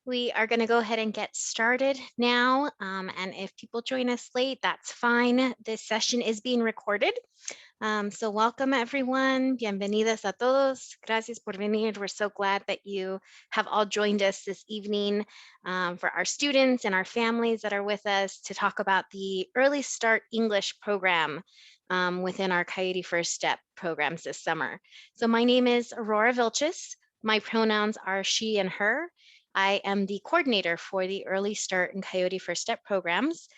We are going to go ahead and get started now. And if people join us late, that's fine. This session is being recorded. So welcome everyone. Bienvenidos a todos. Gracias por venir. We're so glad that you have all joined us this evening for our students and our families that are with us to talk about the Early Start English program within our Coyote First Step programs this summer. So my name is Aurora Vilches. My pronouns are she and her. I am the coordinator for the Early Start and Coyote First Step programs.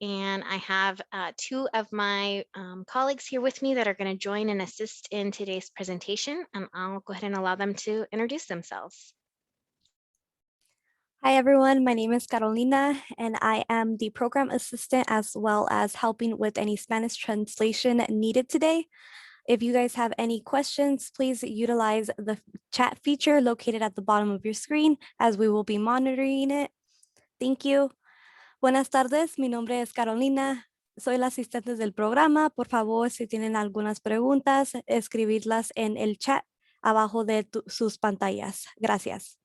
And I have two of my colleagues here with me that are going to join and assist in today's presentation. And I'll go ahead and allow them to introduce themselves. Hi everyone, my name is Carolina and I am the program assistant as well as helping with any Spanish translation needed today. If you guys have any questions, please utilize the chat feature located at the bottom of your screen as we will be monitoring it. Thank you. Buenas tardes, mi nombre es Carolina. Soy la asistente del programa. Por favor, si tienen algunas preguntas, escribirlas en el chat abajo de sus pantallas. Gracias.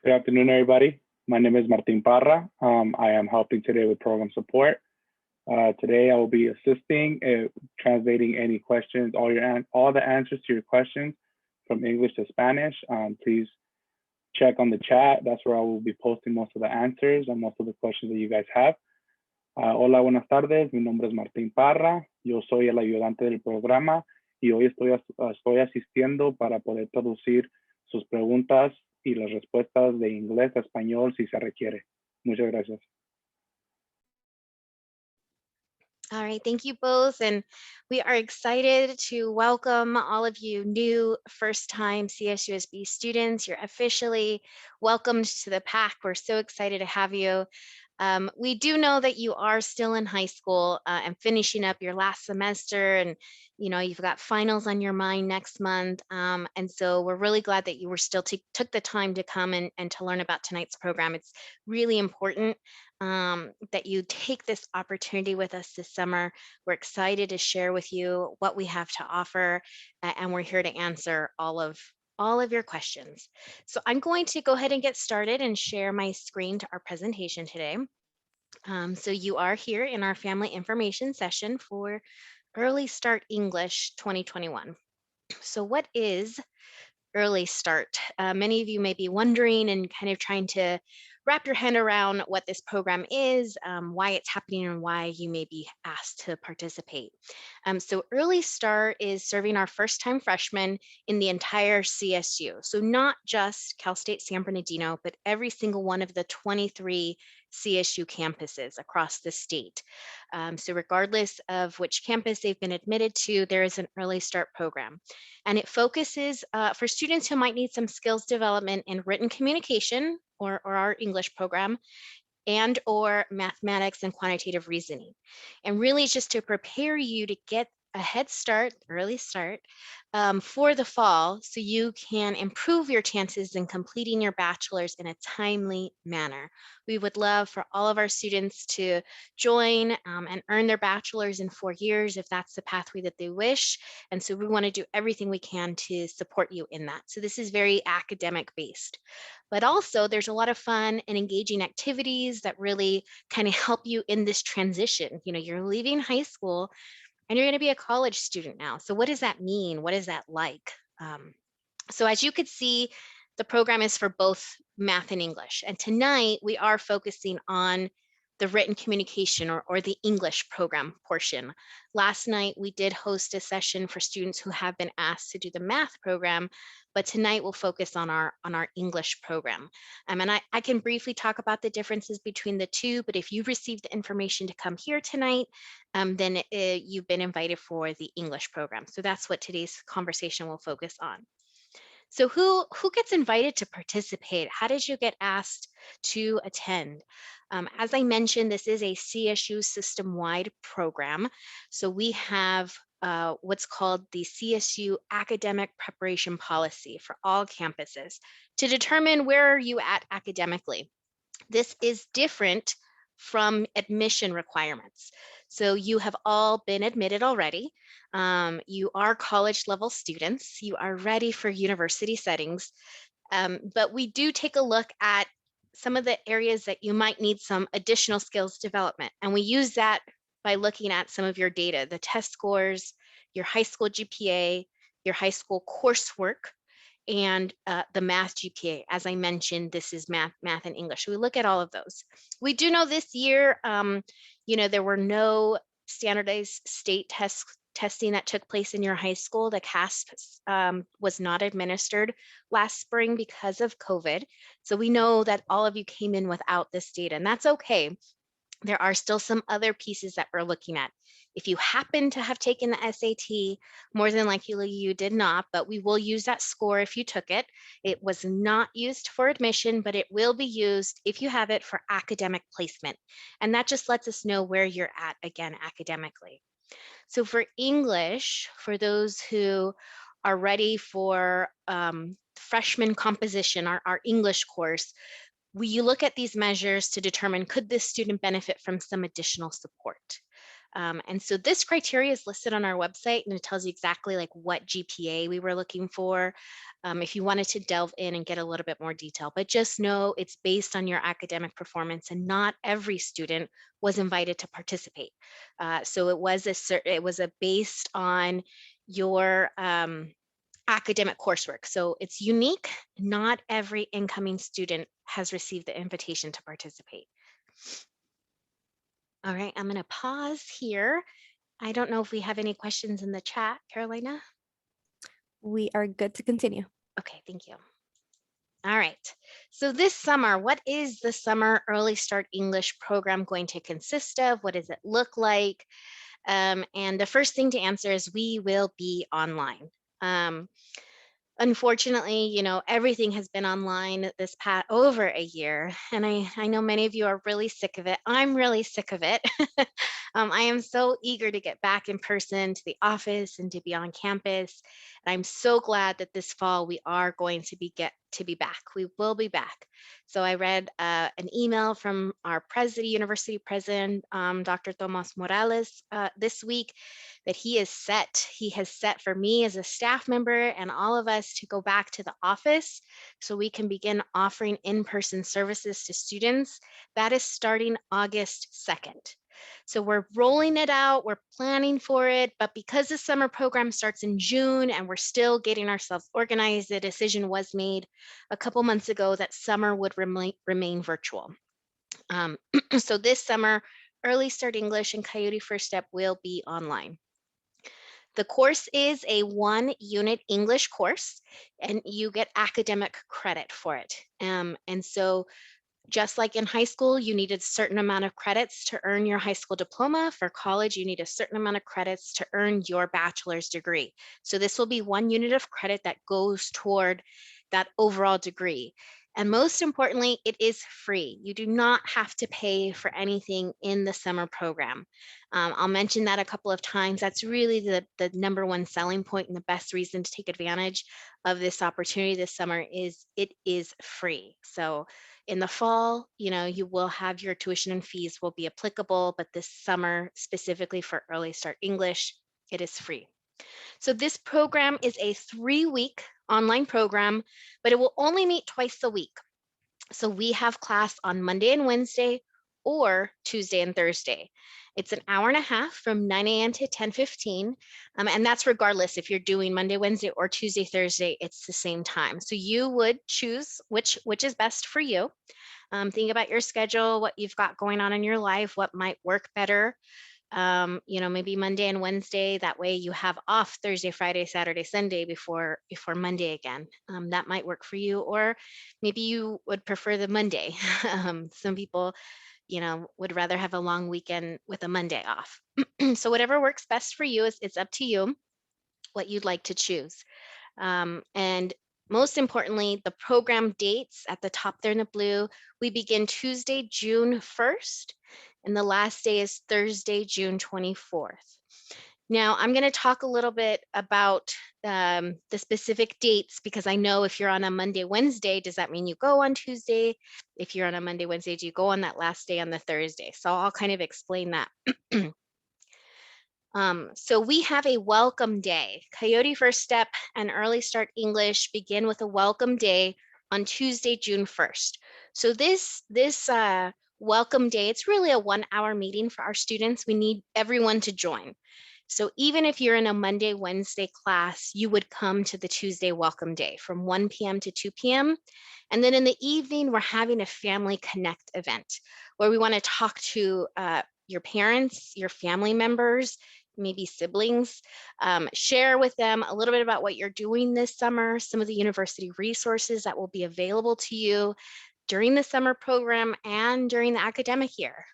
Good afternoon, everybody. My name is Martin Parra. I am helping today with program support. Today, I will be assisting, translating any questions, all the answers to your questions from English to Spanish. Please check on the chat. That's where I will be posting most of the answers and most of the questions that you guys have. Hola, buenas tardes. Mi nombre es Martín Parra. Yo soy el ayudante del programa y hoy estoy asistiendo para poder traducir sus preguntas y las respuestas de inglés a español si se requiere. Muchas gracias. All right, thank you both. And we are excited to welcome all of you new first-time CSUSB students. You're officially welcomed to the pack. We're so excited to have you. We do know that you are still in high school and finishing up your last semester, and you've got finals on your mind next month. And so we're really glad that you were still took the time to come and to learn about tonight's program. It's really important that you take this opportunity with us this summer. We're excited to share with you what we have to offer, and we're here to answer all of your questions. So I'm going to go ahead and get started and share my screen to our presentation today. So you are here in our family information session for Early Start English 2021. So what is Early Start? Many of you may be wondering and kind of trying to wrap your head around what this program is, why it's happening, and why you may be asked to participate. So Early Start is serving our first-time freshmen in the entire CSU. So not just Cal State San Bernardino, but every single one of the 23 CSU campuses across the state. So regardless of which campus they've been admitted to, there is an Early Start program. And it focuses for students who might need some skills development in written communication or our English program, and or mathematics and quantitative reasoning. And really just to prepare you to get a head start, early start, for the fall so you can improve your chances in completing your bachelor's in a timely manner. We would love for all of our students to join and earn their bachelor's in 4 years if that's the pathway that they wish. And so we want to do everything we can to support you in that. So this is very academic based. But also there's a lot of fun and engaging activities that really kind of help you in this transition. You're leaving high school and you're going to be a college student now. So what does that mean? What is that like? So as you could see, the program is for both math and English. And tonight we are focusing on the written communication or the English program portion. Last night we did host a session for students who have been asked to do the math program, but tonight we'll focus on our English program. And I can briefly talk about the differences between the two, but if you received the information to come here tonight, then you've been invited for the English program. So that's what today's conversation will focus on. So who gets invited to participate? How did you get asked to attend? As I mentioned, this is a CSU system-wide program. So we have what's called the CSU Academic Preparation Policy for all campuses to determine where are you at academically. This is different from admission requirements. So you have all been admitted already. You are college level students. You are ready for university settings. But we do take a look at some of the areas that you might need some additional skills development. And we use that by looking at some of your data, the test scores, your high school GPA, your high school coursework, and the math GPA. As I mentioned, this is math and English. So we look at all of those. We do know this year, there were no standardized state testing that took place in your high school. The CASP was not administered last spring because of COVID. So we know that all of you came in without this data, and that's okay. There are still some other pieces that we're looking at. If you happen to have taken the SAT, more than likely you did not, but we will use that score if you took it. It was not used for admission, but it will be used if you have it for academic placement. And that just lets us know where you're at again academically. So for English, for those who are ready for freshman composition, our English course, you look at these measures to determine, could this student benefit from some additional support? And so this criteria is listed on our website, and it tells you exactly like what GPA we were looking for if you wanted to delve in and get a little bit more detail. But just know it's based on your academic performance, and not every student was invited to participate. So it was based on your academic coursework. So it's unique. Not every incoming student has received the invitation to participate. All right, I'm going to pause here. I don't know if we have any questions in the chat, Carolina. We are good to continue. Okay, thank you. All right, so this summer, what is the Summer Early Start English program going to consist of? What does it look like? And the first thing to answer is we will be online. Unfortunately, everything has been online this past over a year, and I know many of you are really sick of it. I'm really sick of it. I am so eager to get back in person to the office and to be on campus. And I'm so glad that this fall we are going to be back. We will be back. So I read an email from our university president, Dr. Tomas Morales, this week, that he has set for me as a staff member and all of us to go back to the office so we can begin offering in-person services to students. That is starting August 2nd. So we're rolling it out, we're planning for it, but because the summer program starts in June and we're still getting ourselves organized, the decision was made a couple months ago that summer would remain virtual. So this summer, Early Start English and Coyote First Step will be online. The course is a 1-unit English course, and you get academic credit for it. And so just like in high school, you needed a certain amount of credits to earn your high school diploma. For college, you need a certain amount of credits to earn your bachelor's degree. So this will be 1 unit of credit that goes toward that overall degree. And most importantly, it is free. You do not have to pay for anything in the summer program. I'll mention that a couple of times. That's really the number one selling point and the best reason to take advantage of this opportunity this summer is it is free. So in the fall, you will have your tuition and fees will be applicable, but this summer, specifically for Early Start English, it is free. So this program is a 3-week online program, but it will only meet twice a week. So we have class on Monday and Wednesday or Tuesday and Thursday. It's an hour and a half from 9 a.m. to 10:15. And that's regardless if you're doing Monday, Wednesday, or Tuesday, Thursday, it's the same time. So you would choose which is best for you. Think about your schedule, what you've got going on in your life, what might work better. Maybe Monday and Wednesday, that way you have off Thursday, Friday, Saturday, Sunday before Monday again. That might work for you, or maybe you would prefer the Monday. Some people, would rather have a long weekend with a Monday off. So whatever works best for you, it's up to you what you'd like to choose. And most importantly, the program dates at the top there in the blue, we begin Tuesday, June 1st, and the last day is Thursday, June 24th. Now, I'm going to talk a little bit about the specific dates, because I know if you're on a Monday, Wednesday, does that mean you go on Tuesday? If you're on a Monday, Wednesday, do you go on that last day on the Thursday? So I'll kind of explain that. So we have a welcome day. Coyote First Step and Early Start English begin with a welcome day on Tuesday, June 1st. So this welcome day, it's really a 1-hour meeting for our students. We need everyone to join. So even if you're in a Monday, Wednesday class, you would come to the Tuesday welcome day from 1 p.m. to 2 p.m. And then in the evening, we're having a family connect event where we want to talk to your parents, your family members, maybe siblings, share with them a little bit about what you're doing this summer, some of the university resources that will be available to you during the summer program and during the academic year.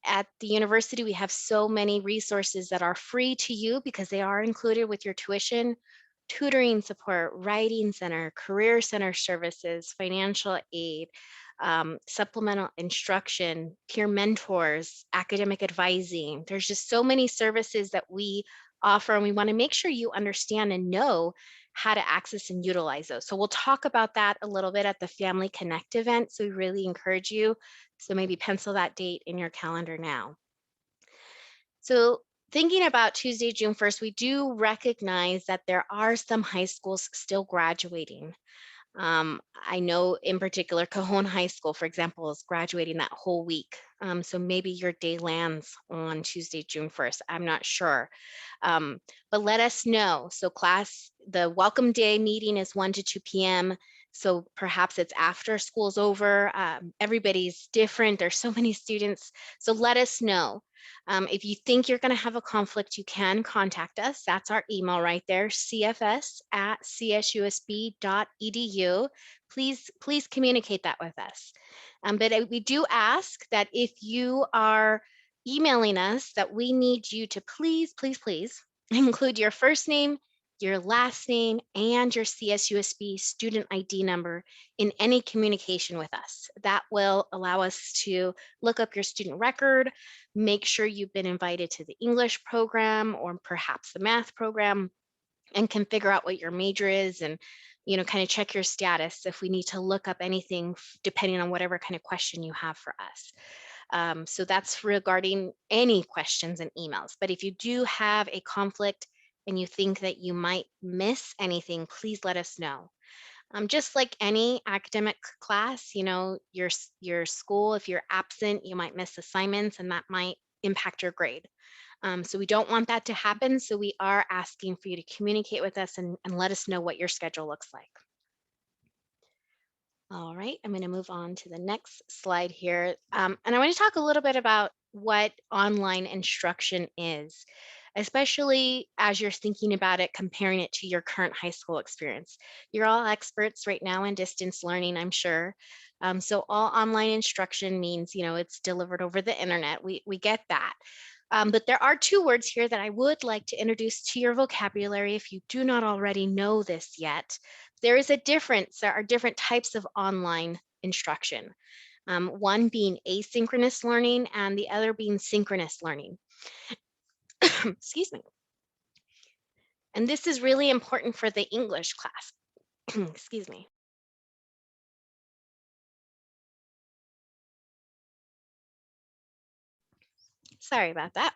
At the university, we have so many resources that are free to you because they are included with your tuition: tutoring support, writing center, career center services, financial aid, supplemental instruction, peer mentors, academic advising. There's just so many services that we offer, and we want to make sure you understand and know how to access and utilize those. So we'll talk about that a little bit at the Family Connect event. So we really encourage you. So maybe pencil that date in your calendar now. So thinking about Tuesday, June 1st, we do recognize that there are some high schools still graduating. I know in particular, Cajon High School, for example, is graduating that whole week. So maybe your day lands on Tuesday, June 1st. I'm not sure. But let us know. So class, the welcome day meeting is 1 to 2 p.m. So perhaps it's after school's over. Everybody's different. There's so many students. So let us know. If you think you're going to have a conflict, you can contact us. That's our email right there, cfs@csusb.edu. Please communicate that with us. But we do ask that if you are emailing us, that we need you to please include your first name, your last name, and your CSUSB student ID number in any communication with us. That will allow us to look up your student record, make sure you've been invited to the English program or perhaps the math program, and can figure out what your major is, and kind of check your status if we need to look up anything depending on whatever kind of question you have for us. So that's regarding any questions and emails. But if you do have a conflict and you think that you might miss anything, please let us know. Just like any academic class, your school, if you're absent, you might miss assignments and that might impact your grade. So we don't want that to happen. So we are asking for you to communicate with us and let us know what your schedule looks like. All right, I'm going to move on to the next slide here. And I want to talk a little bit about what online instruction is, especially as you're thinking about it, comparing it to your current high school experience. You're all experts right now in distance learning, I'm sure. So all online instruction means, it's delivered over the internet. We get that. But there are two words here that I would like to introduce to your vocabulary if you do not already know this yet. There is a difference. There are different types of online instruction. One being asynchronous learning and the other being synchronous learning. Excuse me. And this is really important for the English class. Excuse me. Sorry about that.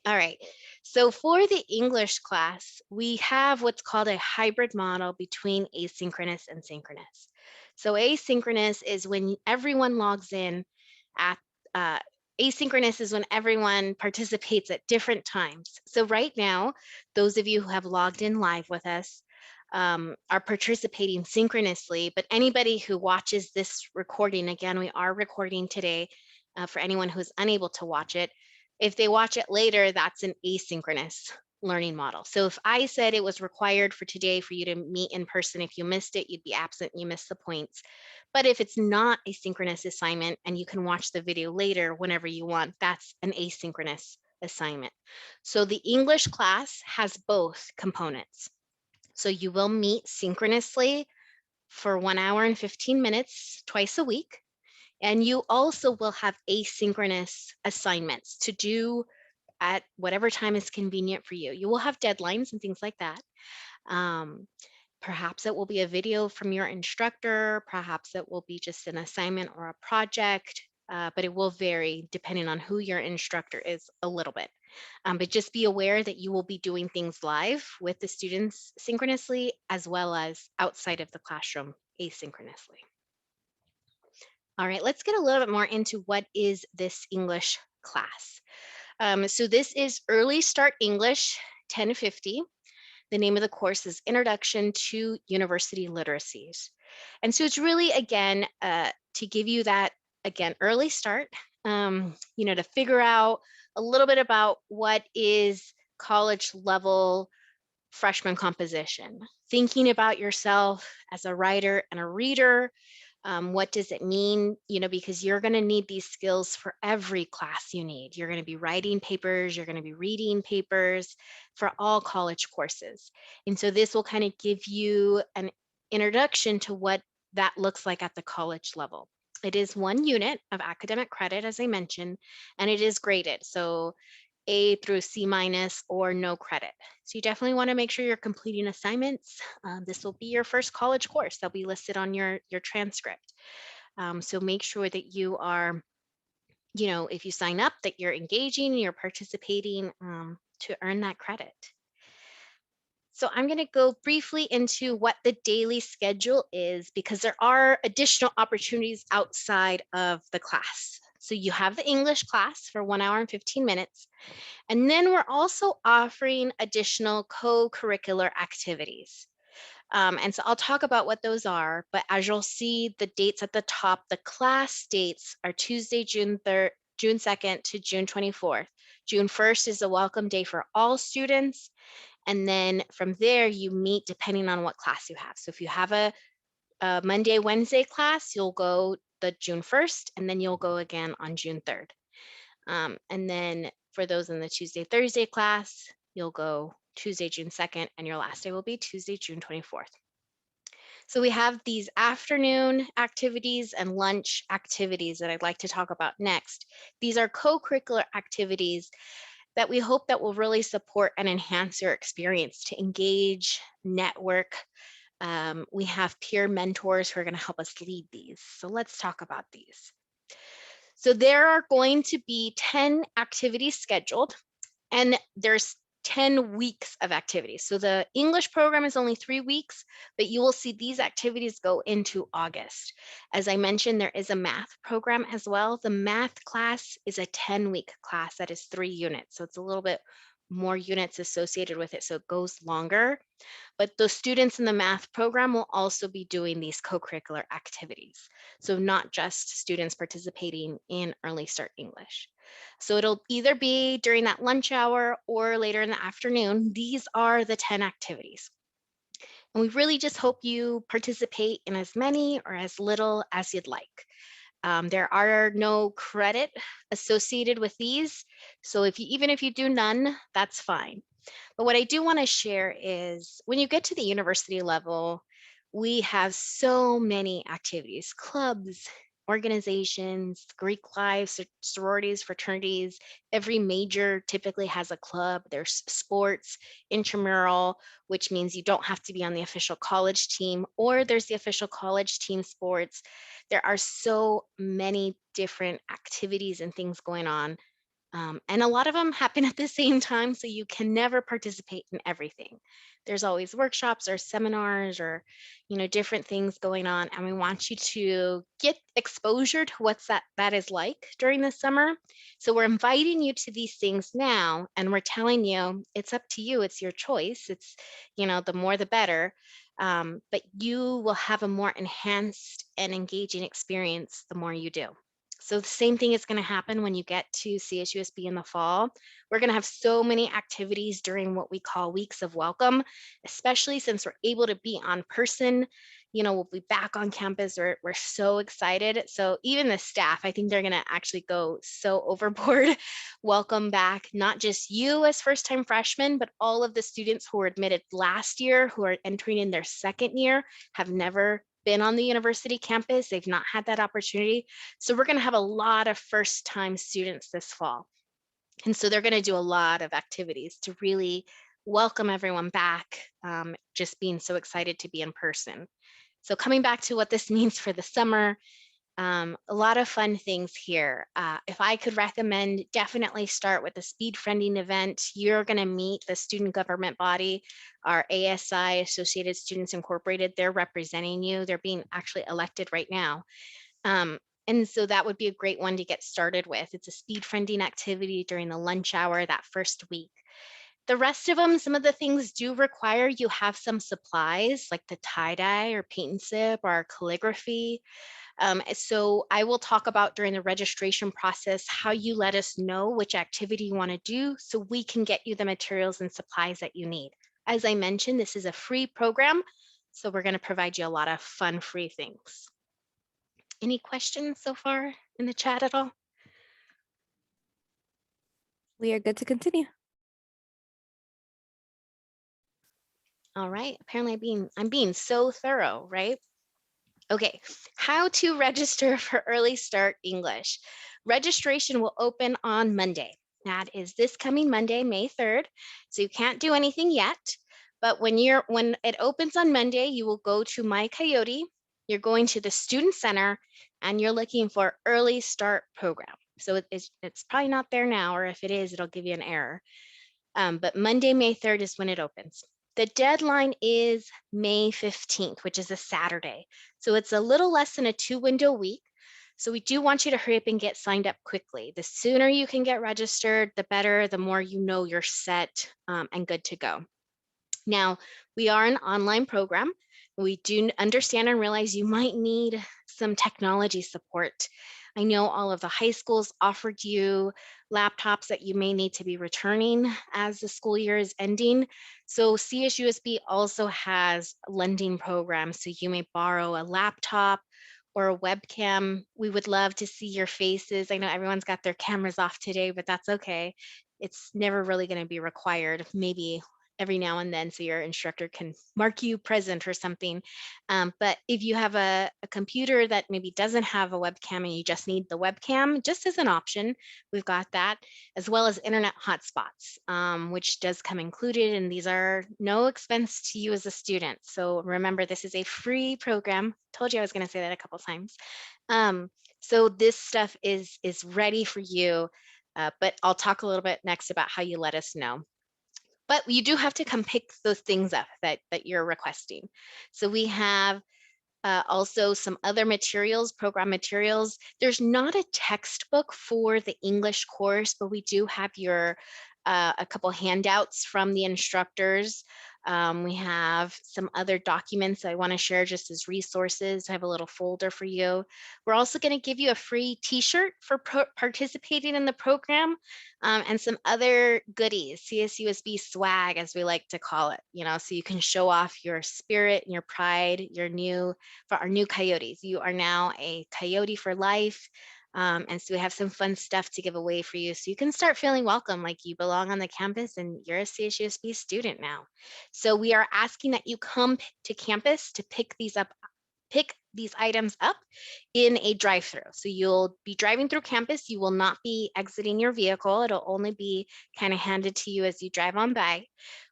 All right, so for the English class, we have what's called a hybrid model between asynchronous and synchronous. So asynchronous is when everyone logs in at, asynchronous is when everyone participates at different times. So right now, those of you who have logged in live with us are participating synchronously, but anybody who watches this recording, again, we are recording today for anyone who's unable to watch it. If they watch it later, that's an asynchronous learning model. So if I said it was required for today for you to meet in person, if you missed it, you'd be absent, you missed the points. But if it's not a synchronous assignment and you can watch the video later whenever you want, that's an asynchronous assignment. So the English class has both components. So you will meet synchronously for 1 hour and 15 minutes twice a week. And you also will have asynchronous assignments to do at whatever time is convenient for you. You will have deadlines and things like that. Um, Perhaps it will be a video from your instructor, perhaps it will be just an assignment or a project, but it will vary depending on who your instructor is a little bit. But just be aware that you will be doing things live with the students synchronously as well as outside of the classroom asynchronously. All right, let's get a little bit more into what is this English class. So this is Early Start English 1050. The name of the course is Introduction to University Literacies. And so it's really, again, to give you that, again, early start, to figure out a little bit about what is college level freshman composition, thinking about yourself as a writer and a reader. What does it mean? Because you're going to need these skills for every class you need. You're going to be writing papers, you're going to be reading papers for all college courses. And so this will kind of give you an introduction to what that looks like at the college level. It is 1 unit of academic credit, as I mentioned, and it is graded. So A through C minus or no credit. So you definitely want to make sure you're completing assignments. This will be your first college course. They'll be listed on your transcript. So make sure that you are, if you sign up, that you're engaging, you're participating to earn that credit. So I'm going to go briefly into what the daily schedule is because there are additional opportunities outside of the class. So you have the English class for 1 hour and 15 minutes. And then we're also offering additional co-curricular activities. And so I'll talk about what those are, but as you'll see the dates at the top, the class dates are Tuesday, June 2nd to June 24th. June 1st is a welcome day for all students. And then from there, you meet depending on what class you have. So if you have a Monday, Wednesday class, you'll go the June 1st, and then you'll go again on June 3rd. And then for those in the Tuesday, Thursday class, you'll go Tuesday, June 2nd, and your last day will be Tuesday, June 24th. So we have these afternoon activities and lunch activities that I'd like to talk about next. These are co-curricular activities that we hope that will really support and enhance your experience to engage, network. We have peer mentors who are going to help us lead these. So let's talk about these. So there are going to be 10 activities scheduled, and there's 10 weeks of activities. So the English program is only 3 weeks, but you will see these activities go into August. As I mentioned, there is a math program as well. The math class is a 10-week class that is 3 units. So it's a little bit more units associated with it, so it goes longer. But the students in the math program will also be doing these co-curricular activities. So not just students participating in Early Start English. So it'll either be during that lunch hour or later in the afternoon. These are the 10 activities. And we really just hope you participate in as many or as little as you'd like. There are no credit associated with these. So even if you do none, that's fine. But what I do want to share is when you get to the university level, we have so many activities, clubs, organizations, Greek lives, sororities, fraternities. Every major typically has a club. There's sports, intramural, which means you don't have to be on the official college team, or there's the official college team sports. There are so many different activities and things going on. And a lot of them happen at the same time, so you can never participate in everything. There's always workshops or seminars or, different things going on, and we want you to get exposure to what's that is like during the summer. So we're inviting you to these things now, and we're telling you it's up to you. It's your choice. It's, the more the better. But you will have a more enhanced and engaging experience the more you do. So the same thing is going to happen when you get to CSUSB in the fall. We're going to have so many activities during what we call weeks of welcome, especially since we're able to be on person. We'll be back on campus. We're so excited. So even the staff, I think they're going to actually go so overboard. Welcome back, not just you as first-time freshmen, but all of the students who were admitted last year who are entering in their second year, have never been on the university campus. They've not had that opportunity. So we're going to have a lot of first-time students this fall. And so they're going to do a lot of activities to really welcome everyone back, just being so excited to be in person. So coming back to what this means for the summer, a lot of fun things here. If I could recommend, definitely start with the speed friending event. You're going to meet the student government body, our ASI, Associated Students Incorporated. They're representing you. They're being actually elected right now. And so that would be a great one to get started with. It's a speed friending activity during the lunch hour that first week. The rest of them, some of the things do require you have some supplies like the tie-dye or paint and sip or calligraphy. So I will talk about during the registration process how you let us know which activity you want to do so we can get you the materials and supplies that you need. As I mentioned, this is a free program, so we're going to provide you a lot of fun free things. Any questions so far in the chat at all? We are good to continue. All right, apparently I'm being so thorough, right? Okay, how to register for Early Start English. Registration will open on Monday. That is this coming Monday, May 3rd. So you can't do anything yet, but when it opens on Monday, you will go to My Coyote, you're going to the Student Center, and you're looking for Early Start Program. So it's probably not there now, or if it is, it'll give you an error. But Monday, May 3rd is when it opens. The deadline is May 15th, which is a Saturday. So it's a little less than a 2-window week. So we do want you to hurry up and get signed up quickly. The sooner you can get registered, the better, the more you know you're set and good to go. Now, we are an online program. We do understand and realize you might need some technology support. I know all of the high schools offered you laptops that you may need to be returning as the school year is ending. So CSUSB also has lending programs. So you may borrow a laptop or a webcam. We would love to see your faces. I know everyone's got their cameras off today, but that's okay. It's never really going to be required. Maybe every now and then so your instructor can mark you present or something. But if you have a computer that maybe doesn't have a webcam and you just need the webcam, just as an option, we've got that, as well as internet hotspots, which does come included. And these are no expense to you as a student. So remember, this is a free program. Told you I was going to say that a couple times. So this stuff is ready for you. But I'll talk a little bit next about how you let us know. But you do have to come pick those things up that you're requesting. So we have also some other materials, program materials. There's not a textbook for the English course, but we do have a couple handouts from the instructors. We have some other documents I want to share just as resources. I have a little folder for you. We're also going to give you a free t-shirt for participating in the program, and some other goodies, CSUSB swag, as we like to call it, so you can show off your spirit and your pride, for our new coyotes. You are now a coyote for life. And so we have some fun stuff to give away for you so you can start feeling welcome, like you belong on the campus and you're a CSUSB student now. So we are asking that you come to campus to pick these items up in a drive-through. So you'll be driving through campus. You will not be exiting your vehicle. It'll only be kind of handed to you as you drive on by.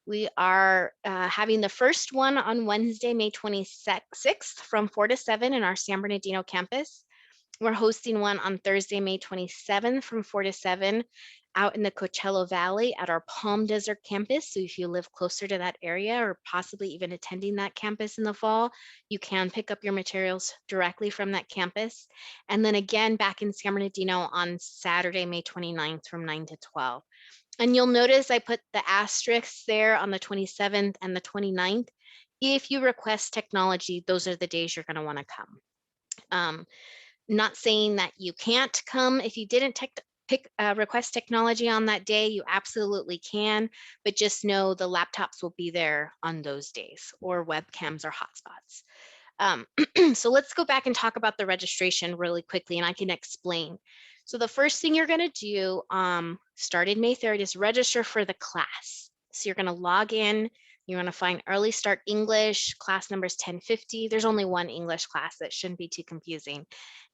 We are having the first one on Wednesday, May 26th from 4 to 7 in our San Bernardino campus. We're hosting one on Thursday, May 27th from 4 to 7 out in the Coachella Valley at our Palm Desert campus. So if you live closer to that area or possibly even attending that campus in the fall, you can pick up your materials directly from that campus. And then again, back in San Bernardino on Saturday, May 29th from 9 to 12. And you'll notice I put the asterisks there on the 27th and the 29th. If you request technology, those are the days you're going to want to come. Not saying that you can't come if you didn't request technology on that day, you absolutely can, but just know the laptops will be there on those days, or webcams or hotspots. So let's go back and talk about the registration really quickly, and I can explain. So the first thing you're going to do, starting May 3rd, is register for the class. So you're going to log in. You're going to find Early Start English, class number is 1050. There's only one English class, that shouldn't be too confusing,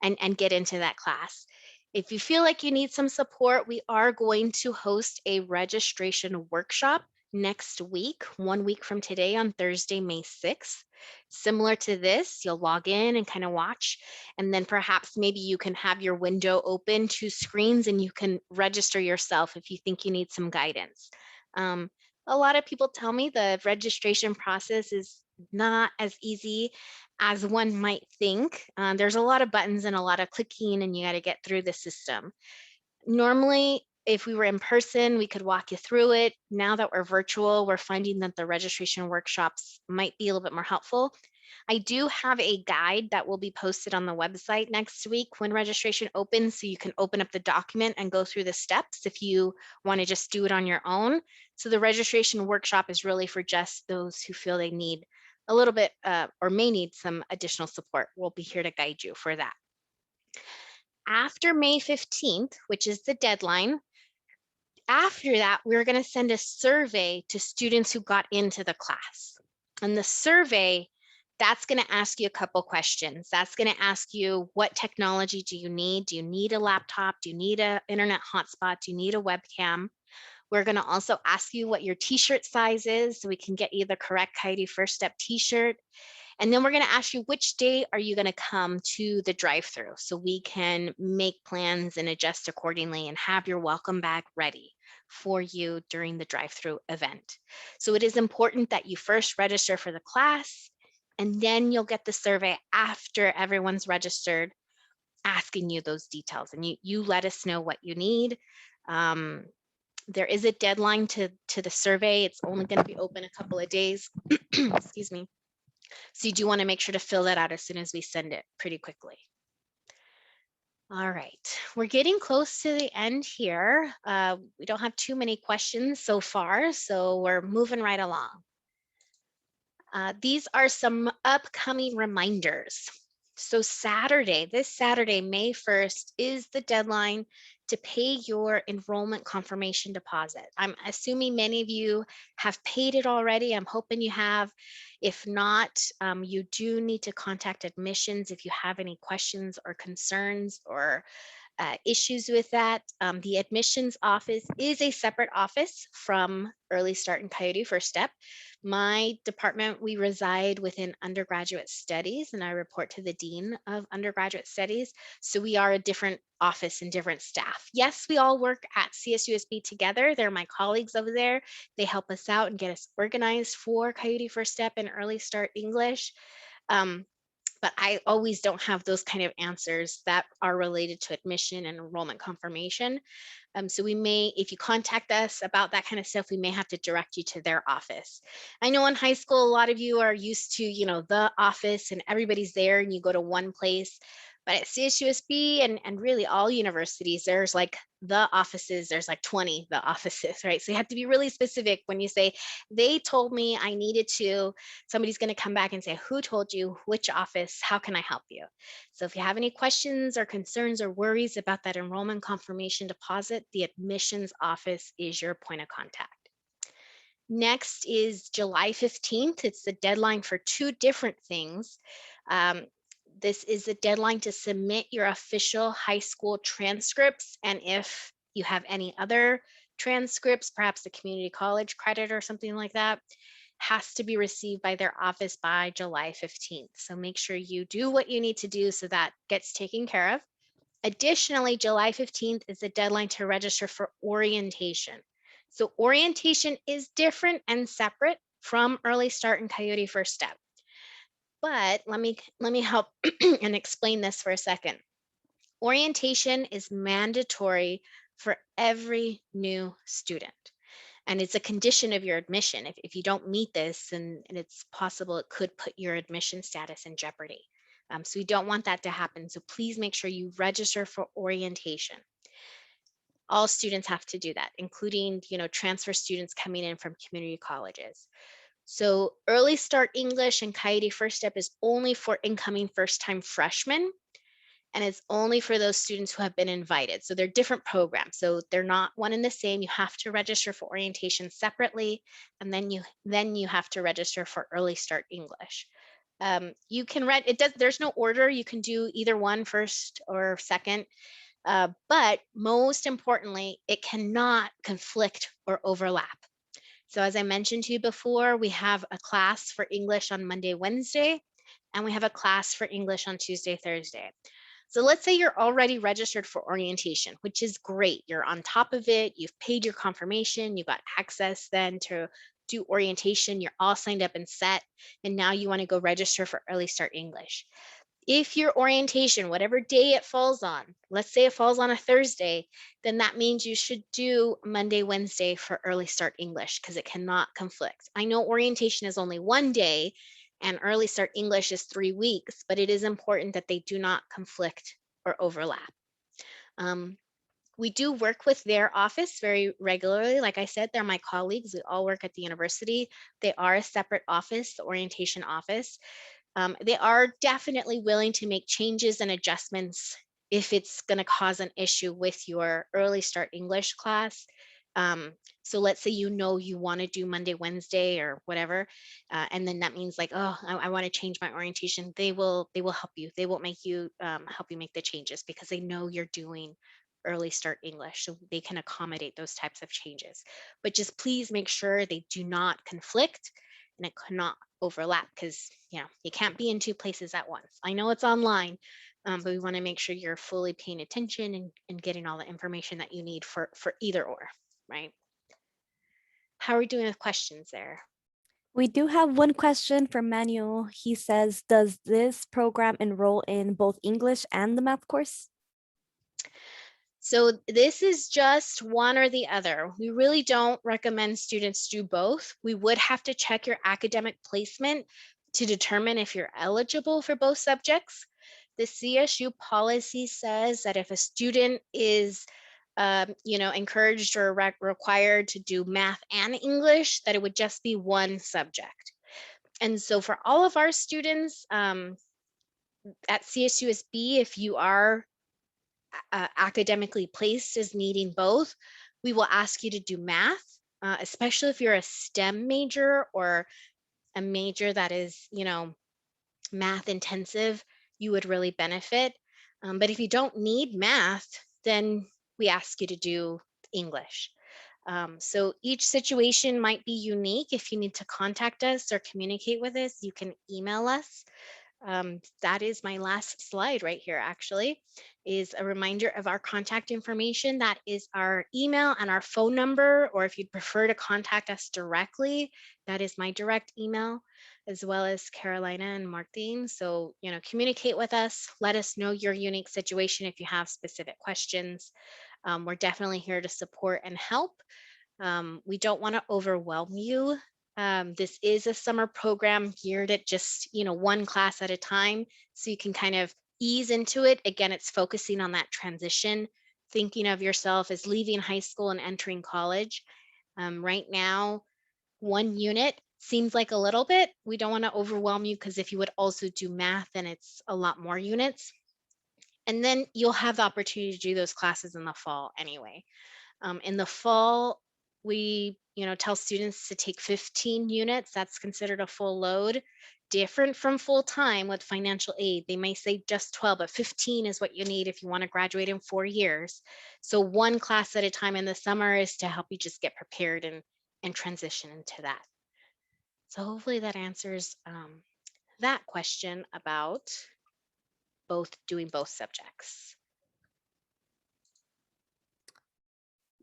and get into that class. If you feel like you need some support, we are going to host a registration workshop next week, 1 week from today on Thursday, May 6th. Similar to this, you'll log in and kind of watch, and then perhaps maybe you can have your window open, 2 screens, and you can register yourself if you think you need some guidance. A lot of people tell me the registration process is not as easy as one might think. There's a lot of buttons and a lot of clicking, and you got to get through the system. Normally, if we were in person, we could walk you through it. Now that we're virtual, we're finding that the registration workshops might be a little bit more helpful. I do have a guide that will be posted on the website next week when registration opens, so you can open up the document and go through the steps if you want to just do it on your own. So the registration workshop is really for just those who feel they need a little bit or may need some additional support. We'll be here to guide you for that. After May 15th, which is the deadline, after that, we're going to send a survey to students who got into the class. And the survey, that's going to ask you a couple questions. That's going to ask you, what technology do you need? Do you need a laptop? Do you need an internet hotspot? Do you need a webcam? We're going to also ask you what your t-shirt size is, so we can get you the correct Coyote First Step t-shirt. And then we're going to ask you, which day are you going to come to the drive-through, so we can make plans and adjust accordingly and have your welcome bag ready for you during the drive-through event. So it is important that you first register for the class, and then you'll get the survey after everyone's registered, asking you those details, and you let us know what you need. There is a deadline to the survey. It's only going to be open a couple of days. Excuse me. So you do want to make sure to fill that out as soon as we send it, pretty quickly. All right, we're getting close to the end here. We don't have too many questions so far, so we're moving right along. These are some upcoming reminders. So this Saturday, May 1st, is the deadline to pay your enrollment confirmation deposit. I'm assuming many of you have paid it already. I'm hoping you have. If not, you do need to contact admissions if you have any questions or concerns or issues with that. The admissions office is a separate office from Early Start and Coyote First Step. My department, we reside within Undergraduate Studies, and I report to the Dean of Undergraduate Studies. So we are a different office and different staff. Yes, we all work at CSUSB together. They're my colleagues over there. They help us out and get us organized for Coyote First Step and Early Start English. But I always don't have those kind of answers that are related to admission and enrollment confirmation. So we may, if you contact us about that kind of stuff, we may have to direct you to their office. I know in high school, a lot of you are used to, the office and everybody's there and you go to one place. But at CSUSB and really all universities, there's like the offices, there's like 20 the offices, right? So you have to be really specific when you say, they told me I needed to, somebody's going to come back and say, who told you, which office, how can I help you? So if you have any questions or concerns or worries about that enrollment confirmation deposit, the admissions office is your point of contact. Next is July 15th. It's the deadline for two different things. This is the deadline to submit your official high school transcripts. And if you have any other transcripts, perhaps the community college credit or something like that, has to be received by their office by July 15th. So make sure you do what you need to do so that gets taken care of. Additionally, July 15th is the deadline to register for orientation. So orientation is different and separate from Early Start and Coyote First Step. But let me help and explain this for a second. Orientation is mandatory for every new student. And it's a condition of your admission. If you don't meet this, and it's possible it could put your admission status in jeopardy. So we don't want that to happen. So please make sure you register for orientation. All students have to do that, including transfer students coming in from community colleges. So Early Start English and Coyote First Step is only for incoming first-time freshmen, and it's only for those students who have been invited. So they're different programs. So they're not one and the same. You have to register for orientation separately, and then you have to register for Early Start English. You can there's no order. You can do either one, first or second. But most importantly, it cannot conflict or overlap. So as I mentioned to you before, we have a class for English on Monday, Wednesday, and we have a class for English on Tuesday, Thursday. So let's say you're already registered for orientation, which is great. You're on top of it. You've paid your confirmation. You got access then to do orientation. You're all signed up and set. And now you want to go register for Early Start English. If your orientation, whatever day it falls on, let's say it falls on a Thursday, then that means you should do Monday, Wednesday for Early Start English because it cannot conflict. I know orientation is only one day and Early Start English is 3 weeks, but it is important that they do not conflict or overlap. We do work with their office very regularly. Like I said, they're my colleagues. We all work at the university. They are a separate office, the orientation office. They are definitely willing to make changes and adjustments if it's going to cause an issue with your Early Start English class. So let's say you want to do Monday, Wednesday, or whatever, and then that means like, oh, I want to change my orientation. They will help you. They will make you help you make the changes because they know you're doing Early Start English, so they can accommodate those types of changes. But just please make sure they do not conflict and it cannot overlap because you can't be in two places at once. I know it's online, but we want to make sure you're fully paying attention and getting all the information that you need for either or, right? How are we doing with questions there? We do have one question from Manuel. He says, does this program enroll in both English and the math course? So this is just one or the other. We really don't recommend students do both. We would have to check your academic placement to determine if you're eligible for both subjects. The CSU policy says that if a student is encouraged or required to do math and English, that it would just be one subject. And so for all of our students at CSUSB, if you are academically placed as needing both, we will ask you to do math, especially if you're a STEM major or a major that is, math intensive, you would really benefit. But if you don't need math, then we ask you to do English. So each situation might be unique. If you need to contact us or communicate with us, you can email us. That is my last slide right here, actually, is a reminder of our contact information. That is our email and our phone number, or if you'd prefer to contact us directly, that is my direct email, as well as Carolina and Martin. So, communicate with us. Let us know your unique situation if you have specific questions. We're definitely here to support and help. We don't want to overwhelm you. This is a summer program geared at just, one class at a time. So you can kind of ease into it. Again, it's focusing on that transition, thinking of yourself as leaving high school and entering college. Right now, one unit seems like a little bit. We don't want to overwhelm you because if you would also do math, then it's a lot more units. And then you'll have the opportunity to do those classes in the fall anyway. In the fall, we tell students to take 15 units. That's considered a full load, different from full time with financial aid. They may say just 12, but 15 is what you need if you want to graduate in 4 years. So one class at a time in the summer is to help you just get prepared and transition into that. So hopefully that answers that question about doing both subjects.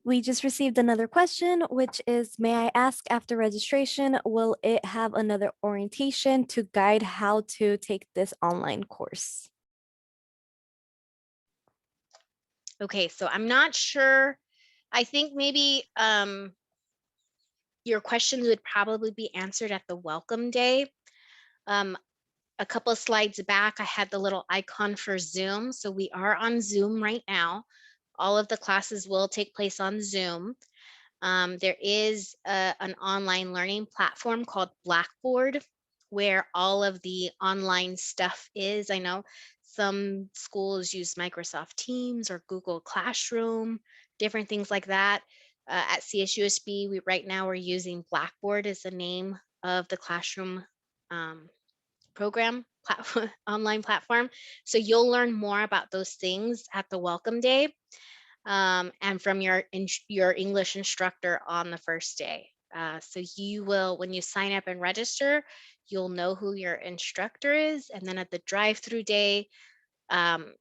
We just received another question, which is, may I ask, after registration, will it have another orientation to guide how to take this online course? Okay, so I'm not sure. I think maybe your questions would probably be answered at the welcome day. A couple of slides back, I had the little icon for Zoom. So we are on Zoom right now. All of the classes will take place on Zoom. There is an online learning platform called Blackboard where all of the online stuff is. I know some schools use Microsoft Teams or Google Classroom, different things like that. At CSUSB, right now we're using Blackboard as the name of the classroom program, online platform. So you'll learn more about those things at the welcome day, and from your English instructor on the first day. So you will, when you sign up and register, you'll know who your instructor is, and then at the drive-through day,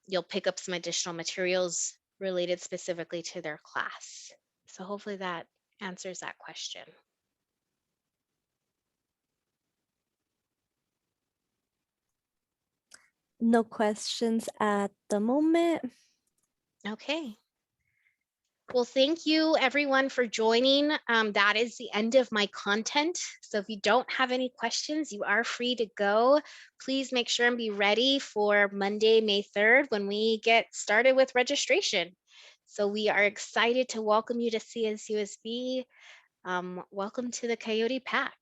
you'll pick up some additional materials related specifically to their class. So hopefully that answers that question. No questions at the moment. Okay. Well, thank you everyone for joining. That is the end of my content. So if you don't have any questions, you are free to go. Please make sure and be ready for Monday, May 3rd, when we get started with registration. So we are excited to welcome you to CSUSB. Welcome to the Coyote Pack,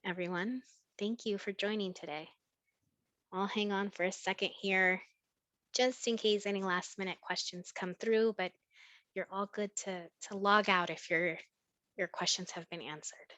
everyone. Thank you for joining today. I'll hang on for a second here, just in case any last minute questions come through, but you're all good to log out if your questions have been answered.